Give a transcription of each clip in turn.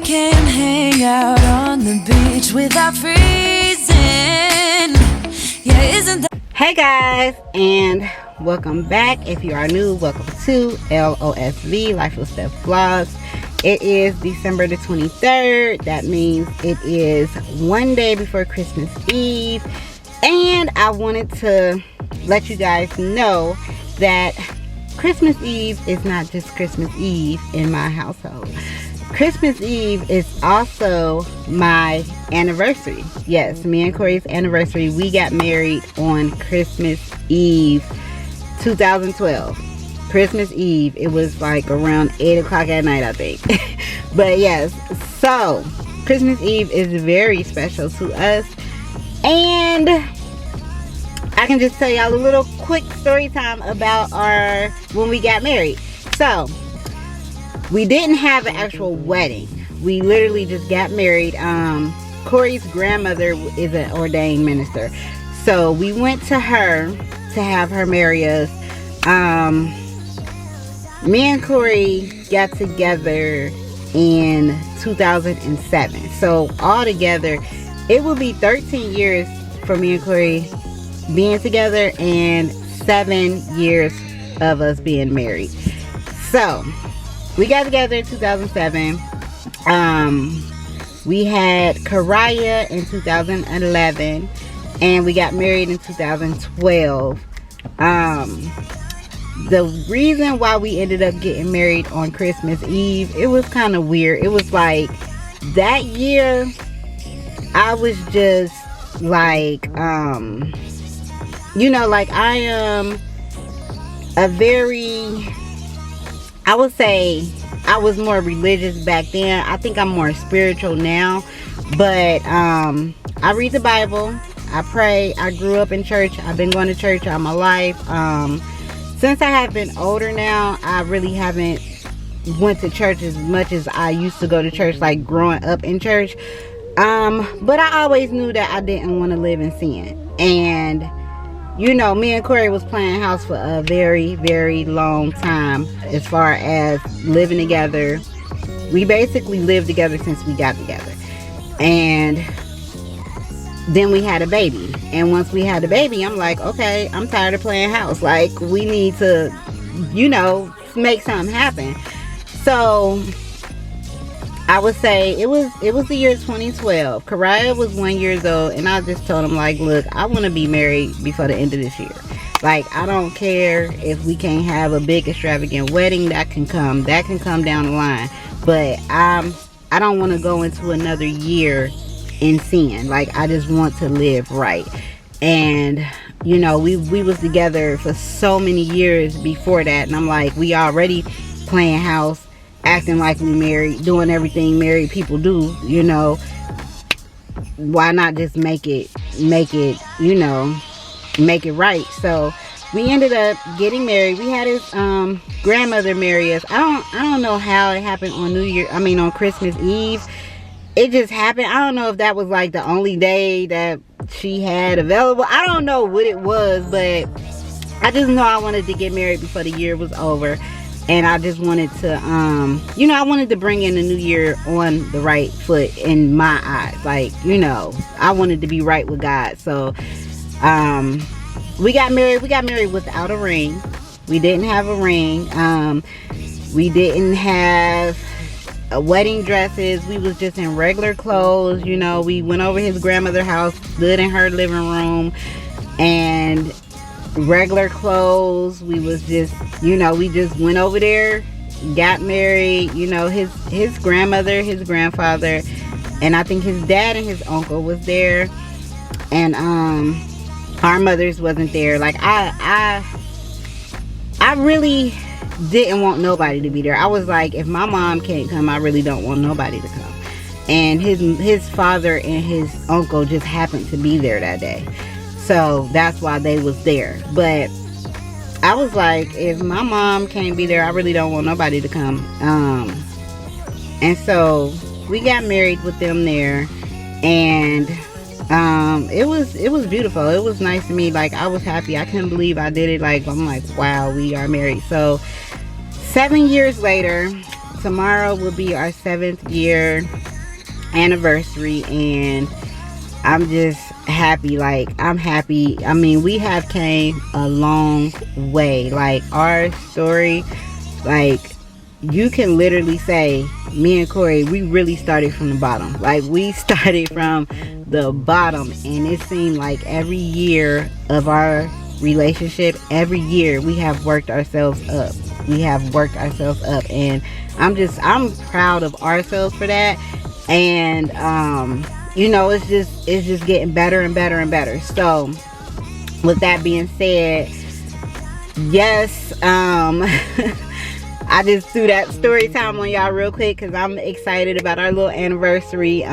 can hang out on the beach without freezing. Yeah, isn't that? Hey guys, and welcome back. If you are new, welcome to LOSV, Life with Steph Vlogs. It is December the 23rd. That means it is one day before Christmas Eve. And I wanted to let you guys know that Christmas Eve is not just Christmas Eve in my household. Christmas Eve is also my anniversary. Yes, me and Corey's anniversary. We got married on Christmas Eve 2012. Christmas Eve. It was like around 8 o'clock at night, I think. But yes, so Christmas Eve is very special to us. And I can just tell y'all a little quick story time about when we got married. So we didn't have an actual wedding. We literally just got married. Corey's grandmother is an ordained minister, so we went to her to have her marry us. Me and Corey got together in 2007, so altogether it will be 13 years for me and Corey being together and 7 years of us being married. So we got together in 2007. We had Karaya in 2011, and we got married in 2012. The reason why we ended up getting married on Christmas Eve, it was kind of weird. It was like that year I was just like, you know, like I am a very, I would say I was more religious back then. I think I'm more spiritual now. But I read the Bible. I pray. I grew up in church. I've been going to church all my life. Since I have been older now, I really haven't went to church as much as I used to go to church, like growing up in church. But I always knew that I didn't want to live in sin. And you know, me and Corey was playing house for a very, very long time as far as living together. We basically lived together since we got together. And then we had a baby. And once we had a baby, I'm like, okay, I'm tired of playing house. Like, we need to, you know, make something happen. So I would say it was the year 2012. Karaya was 1 year old, and I just told him, like, look, I want to be married before the end of this year. Like, I don't care if we can't have a big extravagant wedding. That can come down the line. But I don't want to go into another year in sin. Like, I just want to live right. And you know, we was together for so many years before that, and I'm like, we already playing house, acting like we married, doing everything married people do, you know. Why not just make it, you know, make it right? So we ended up getting married. We had his grandmother marry us. I don't know how it happened on Christmas Eve. It just happened. I don't know if that was like the only day that she had available. I don't know what it was, but I just know I wanted to get married before the year was over. And I just wanted to, you know, I wanted to bring in the new year on the right foot in my eyes. Like, you know, I wanted to be right with God. So, we got married. We got married without a ring. We didn't have a ring. We didn't have wedding dresses. We was just in regular clothes. You know, we went over his grandmother's house, stood in her living room, and regular clothes. We was just, you know, we just went over there, got married. You know, his grandmother, his grandfather, and I think his dad and his uncle was there, and our mothers wasn't there. Like, I really didn't want nobody to be there. I was like, if my mom can't come, I really don't want nobody to come. And his father and his uncle just happened to be there that day, so that's why they was there. But I was like, if my mom can't be there, I really don't want nobody to come. And so we got married with them there, and it was beautiful. It was nice to me. Like, I was happy. I couldn't believe I did it. Like, I'm like, wow, we are married. So 7 years later, tomorrow will be our 7th year anniversary, and I'm just happy. Like, I'm happy. I mean, we have came a long way. Like, our story, like, you can literally say, me and Corey, we really started from the bottom. Like, we started from the bottom, and it seemed like every year of our relationship, every year we have worked ourselves up. We have worked ourselves up, and I'm proud of ourselves for that. And you know, it's just getting better and better and better. So with that being said, yes, I just threw that story time on y'all real quick because I'm excited about our little anniversary.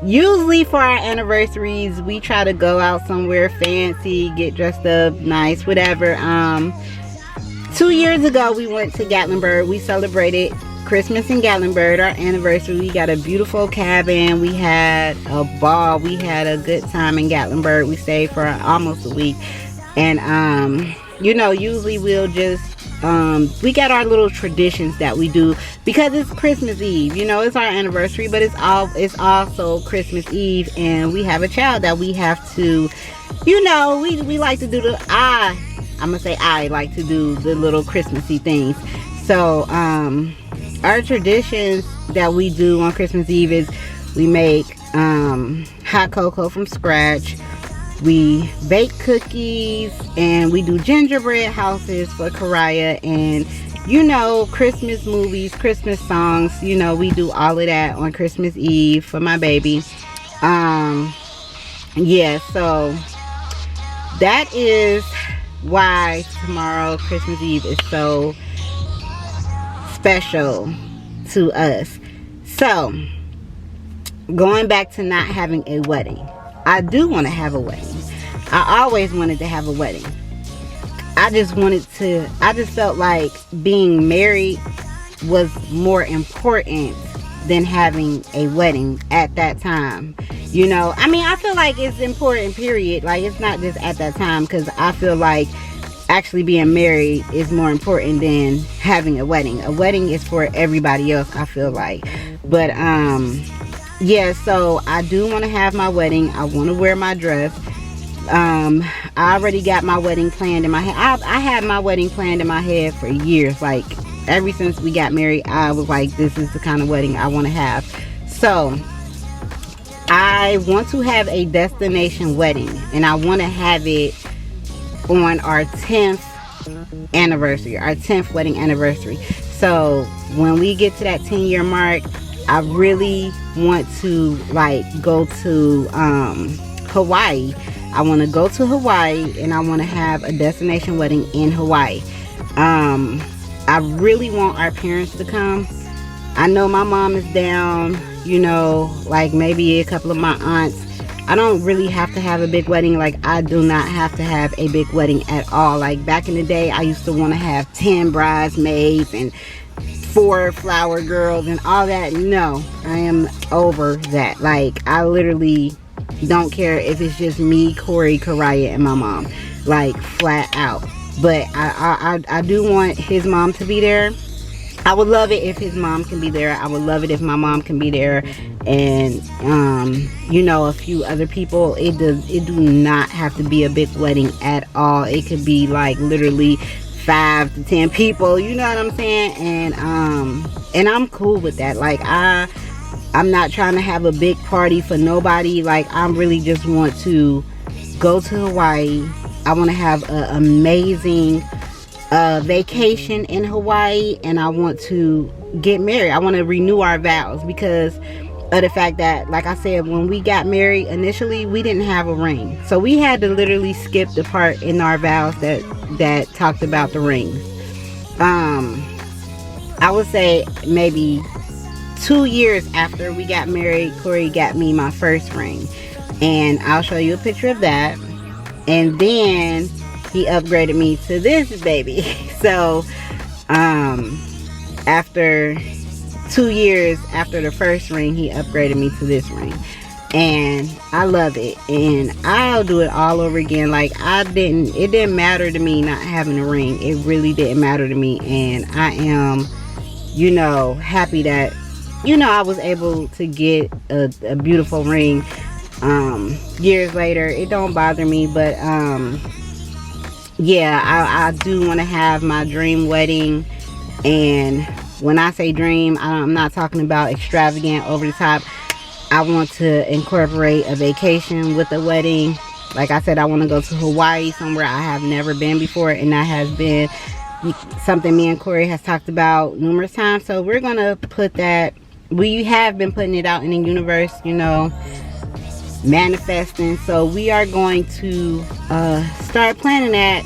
Usually for our anniversaries, we try to go out somewhere fancy, get dressed up nice, whatever. 2 years ago, we went to Gatlinburg. We celebrated Christmas in Gatlinburg, our anniversary. We got a beautiful cabin. We had a ball. We had a good time in Gatlinburg. We stayed for almost a week. And you know, usually we'll just we got our little traditions that we do because it's Christmas Eve. You know, it's our anniversary, but it's also Christmas Eve, and we have a child that we have to, you know, we like to do I like to do the little Christmassy things. So our traditions that we do on Christmas Eve is we make hot cocoa from scratch. We bake cookies, and we do gingerbread houses for Karaya, and you know, Christmas movies, Christmas songs. You know, we do all of that on Christmas Eve for my baby. Yeah, so that is why tomorrow, Christmas Eve, is so special to us. So going back to not having a wedding, I do want to have a wedding. I always wanted to have a wedding. I just felt like being married was more important than having a wedding at that time. You know, I mean, I feel like it's important, period. Like, it's not just at that time, because I feel like actually being married is more important than having a wedding. A wedding is for everybody else, I feel like. But yeah, so I do want to have my wedding. I want to wear my dress. I already got my wedding planned in my head. I had my wedding planned in my head for years. Like, ever since we got married, I was like, this is the kind of wedding I want to have. So I want to have a destination wedding, and I want to have it on our 10th anniversary, our 10th wedding anniversary. So when we get to that 10-year mark, I really want to like go to Hawaii. I want to go to Hawaii, and I want to have a destination wedding in Hawaii. I really want our parents to come. I know my mom is down, you know, like maybe a couple of my aunts. I don't really have to have a big wedding. Like, I do not have to have a big wedding at all. Like, back in the day, I used to want to have 10 bridesmaids and 4 flower girls and all that. No, I am over that. Like, I literally don't care if it's just me, Corey, Karaya, and my mom. Like, flat out. But I do want his mom to be there. I would love it if his mom can be there. I would love it if my mom can be there, and you know, a few other people. It do not have to be a big wedding at all. It could be like literally 5 to 10 people. You know what I'm saying? And I'm cool with that. Like, I'm not trying to have a big party for nobody. Like, I really just want to go to Hawaii. I want to have an amazing vacation in Hawaii, and I want to get married. I want to renew our vows because of the fact that, like I said, when we got married initially, we didn't have a ring, so we had to literally skip the part in our vows that talked about the rings. I would say maybe 2 years after we got married, Corey got me my first ring, and I'll show you a picture of that. And then he upgraded me to this baby. So after 2 years after the first ring, he upgraded me to this ring, and I love it, and I'll do it all over again. Like, it didn't matter to me not having a ring. It really didn't matter to me, and I am you know, happy that, you know, I was able to get a beautiful ring years later. It don't bother me, but yeah, I do want to have my dream wedding. And when I say dream, I'm not talking about extravagant, over the top. I want to incorporate a vacation with a wedding. Like I said, I want to go to Hawaii, somewhere I have never been before, and that has been something me and Corey has talked about numerous times. So we're gonna put that, we have been putting it out in the universe, you know, manifesting. So we are going to start planning that,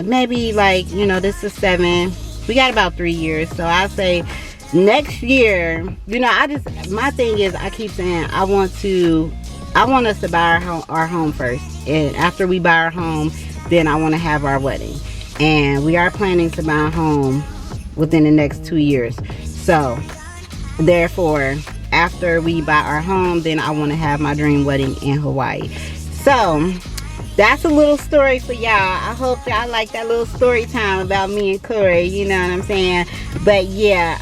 maybe, like, you know, this is 7, we got about 3 years. So I say next year, you know, my thing is, I keep saying I want us to buy our home first, and after we buy our home, then I want to have our wedding. And we are planning to buy a home within the next 2 years. So therefore, after we buy our home, then I want to have my dream wedding in Hawaii. So that's a little story for y'all. I hope y'all like that little story time about me and Corey, you know what I'm saying? But yeah,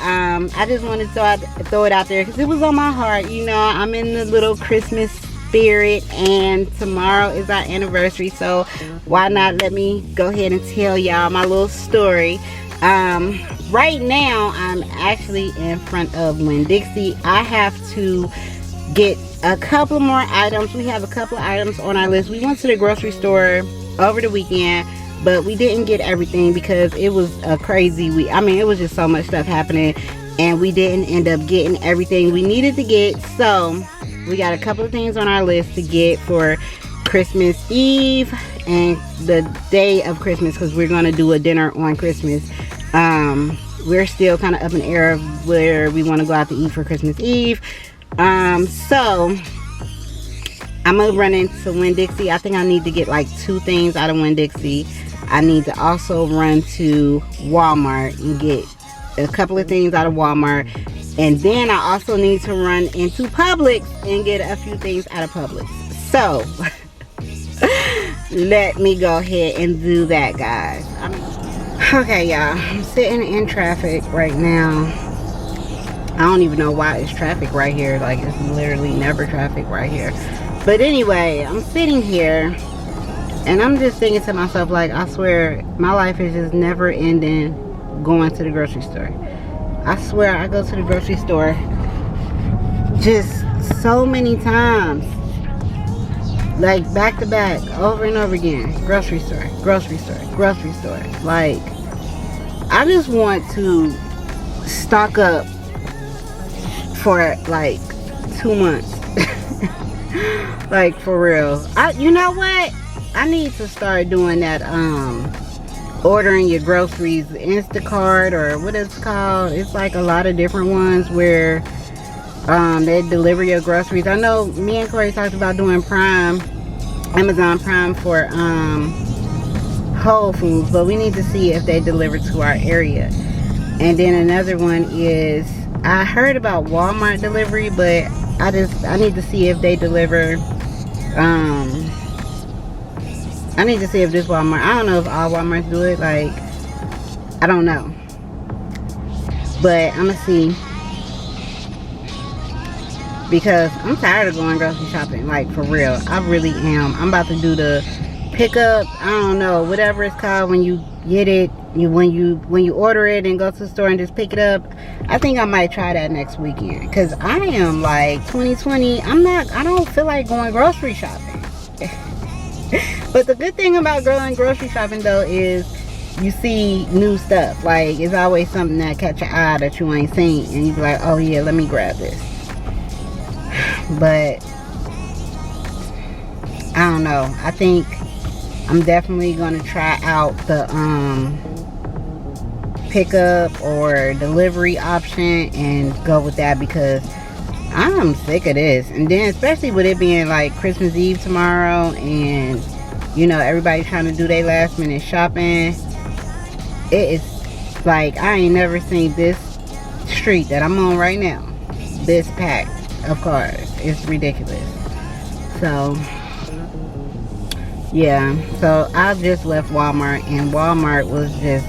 I just wanted to throw it out there because it was on my heart. You know, I'm in the little Christmas spirit, and tomorrow is our anniversary, so why not let me go ahead and tell y'all my little story. Right now I'm actually in front of Winn-Dixie. I have to get a couple more items. We have a couple of items on our list. We went to the grocery store over the weekend, but we didn't get everything because it was a crazy week. I mean, it was just so much stuff happening, and we didn't end up getting everything we needed to get. So we got a couple of things on our list to get for Christmas Eve and the day of Christmas, because we're going to do a dinner on Christmas. We're still kind of up in the air of where we want to go out to eat for Christmas Eve. So I'm going to run into Winn-Dixie. I think I need to get like 2 things out of Winn-Dixie. I need to also run to Walmart and get a couple of things out of Walmart. And then I also need to run into Publix and get a few things out of Publix. So let me go ahead and do that, guys. Okay, y'all, I'm sitting in traffic right now. I don't even know why it's traffic right here. Like, it's literally never traffic right here. But anyway, I'm sitting here and I'm just thinking to myself, like, I swear my life is just never ending going to the grocery store. I swear I go to the grocery store just so many times, like back to back, over and over again. Grocery store, grocery store, grocery store. Like, I just want to stock up for like 2 months. Like, for real. You know what, I need to start doing that, ordering your groceries, Instacart, or what it's called. It's like a lot of different ones where they deliver your groceries. I know me and Corey talked about doing Prime, Amazon Prime for Whole Foods, but we need to see if they deliver to our area. And then another one is, I heard about Walmart delivery, but I need to see if they deliver. I need to see if this Walmart, I don't know if all Walmarts do it, like, I don't know. But I'm gonna see, because I'm tired of going grocery shopping, like, for real. I really am. I'm about to do the pickup, I don't know, whatever it's called, when you get it, when you order it and go to the store and just pick it up. I think I might try that next weekend, because I am like 2020, I don't feel like going grocery shopping. But the good thing about going grocery shopping though is you see new stuff. Like, it's always something that catch your eye that you ain't seen, and you be like, oh yeah, let me grab this. But I don't know, I think I'm definitely gonna try out the pickup or delivery option and go with that, because I'm sick of this. And then especially with it being like Christmas Eve tomorrow, and you know, everybody trying to do their last minute shopping. It is like, I ain't never seen this street that I'm on right now this packed of cars. It's ridiculous. So yeah, so I just left Walmart, and Walmart was just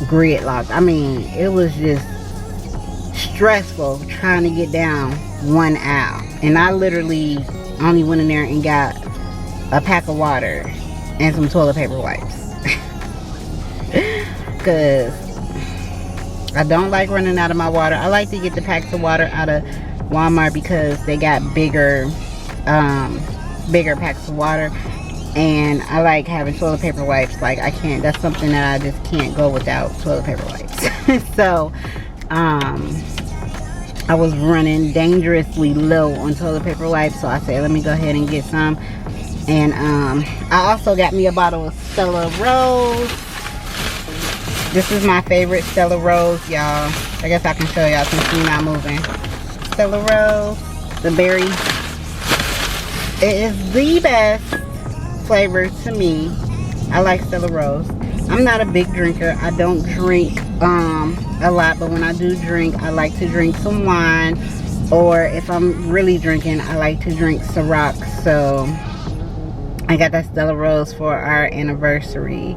gridlocked. I mean, it was just stressful trying to get down one aisle. And I literally only went in there and got a pack of water and some toilet paper wipes. Because I don't like running out of my water. I like to get the packs of water out of Walmart because they got bigger packs of water. And I like having toilet paper wipes. Like, I can't, that's something that I just can't go without, toilet paper wipes. So, I was running dangerously low on toilet paper wipes. So I said, let me go ahead and get some. And, I also got me a bottle of Stella Rose. This is my favorite Stella Rose, y'all. I guess I can show y'all since we're not moving. Stella Rose, the berry. It is the best flavor to me. I like Stella Rose. I'm not a big drinker. I don't drink a lot, but when I do drink, I like to drink some wine, or if I'm really drinking, I like to drink Ciroc. So I got that Stella Rose for our anniversary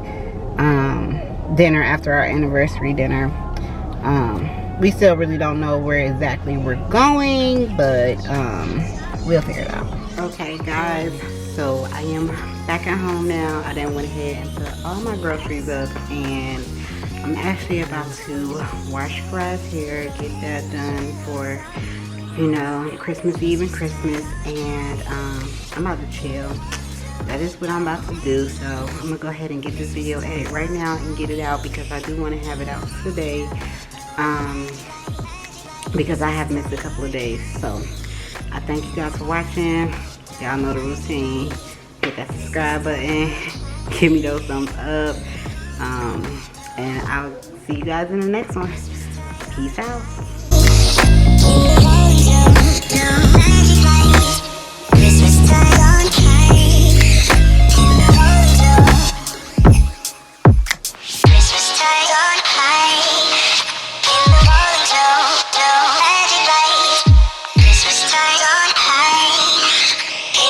dinner. After our anniversary dinner, we still really don't know where exactly we're going, but we'll figure it out. Okay guys, so I am back at home now. I then went ahead and put all my groceries up, and I'm actually about to wash Fry's hair, get that done for, you know, Christmas Eve and Christmas, and I'm about to chill. That is what I'm about to do. So I'm gonna go ahead and get this video edited right now and get it out, because I do want to have it out today, because I have missed a couple of days. So I thank you guys for watching. Y'all know the routine. Hit that subscribe button, give me those thumbs up, and I'll see you guys in the next one. Peace out.